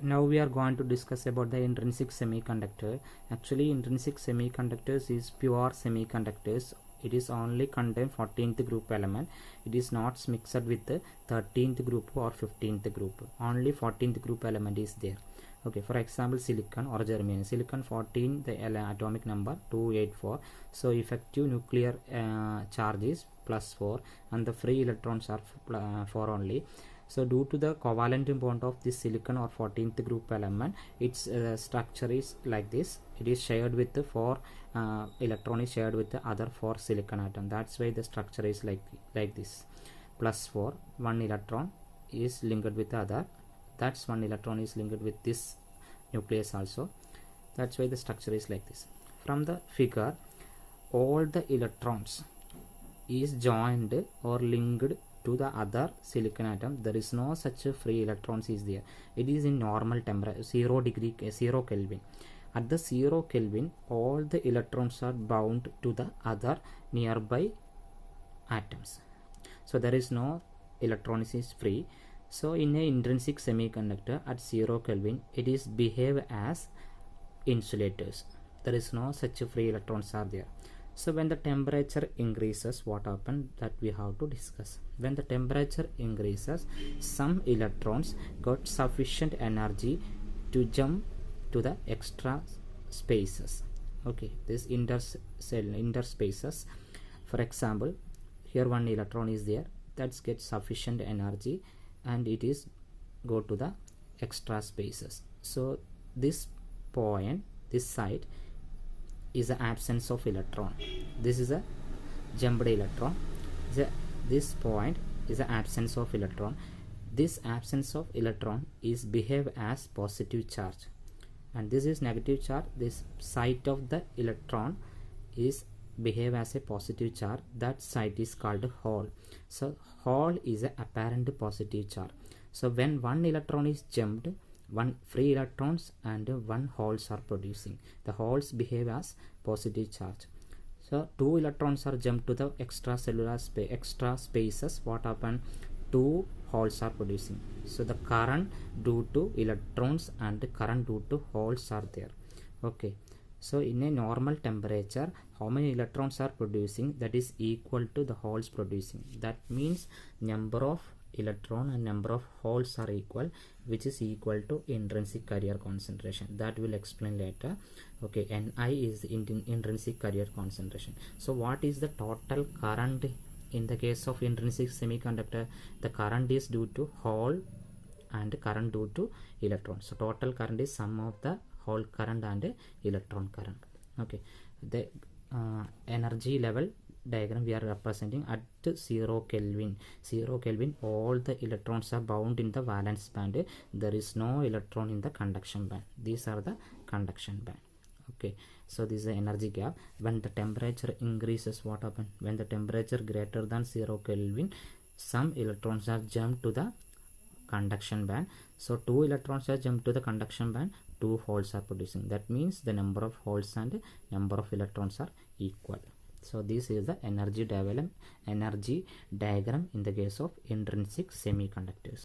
Now we are going to discuss about the intrinsic semiconductor. Actually, intrinsic semiconductors is pure semiconductors. It is only contain 14th group element. It is not mixed with the 13th group or 15th group. Only 14th group element is there. Okay, for example, silicon or germanium. Silicon 14, the atomic number 284. So effective nuclear charge is +4 and the free electrons are 4 only. So due to the covalent bond of this silicon or 14th group element, its structure is like this. It is shared with the 4 electron is shared with the other 4 silicon atom. That's why the structure is like this. +4, 1 electron is linked with the other. That's 1 electron is linked with this nucleus also. That's why the structure is like this. From the figure, all the electrons is joined or linked to the other silicon atom. There is no such free electrons is there. It is in normal temperature 0 Kelvin. At the 0 Kelvin, all the electrons are bound to the other nearby atoms. So there is no electrons is free. So in a intrinsic semiconductor at 0 Kelvin, it is behave as insulators. There is no such free electrons are there. So when the temperature increases, what happens, that we have to discuss. When the temperature increases, some electrons got sufficient energy to jump to the extra spaces. Okay, this interspaces. For example, here one electron is there that gets sufficient energy and it is go to the extra spaces. So this point, this side is the absence of electron. This is a jumped electron. This point is the absence of electron. This absence of electron is behave as positive charge, and this is negative charge. This site of the electron is behave as a positive charge. That site is called hole. So hole is a apparent positive charge. So when one electron is jumped, one free electrons and one holes are producing. The holes behave as positive charge. So 2 electrons are jumped to the extracellular extra spaces. What happen? 2 holes are producing. So the current due to electrons and current due to holes are there. Okay. So in a normal temperature, how many electrons are producing? That is equal to the holes producing. That means number of electron and number of holes are equal, which is equal to intrinsic carrier concentration. That will explain later. Okay, Ni is the intrinsic carrier concentration. So what is the total current in the case of intrinsic semiconductor? The current is due to hole and current due to electron. So total current is sum of the hole current and electron current. Okay, the energy level diagram we are representing at 0 Kelvin. 0 Kelvin, all the electrons are bound in the valence band. There is no electron in the conduction band. These are the conduction band. Okay, so this is the energy gap. When the temperature increases, what happens? When the temperature greater than 0 Kelvin, some electrons are jumped to the conduction band. So 2 electrons are jumped to the conduction band, 2 holes are producing. That means the number of holes and number of electrons are equal. So this is the energy diagram in the case of intrinsic semiconductors.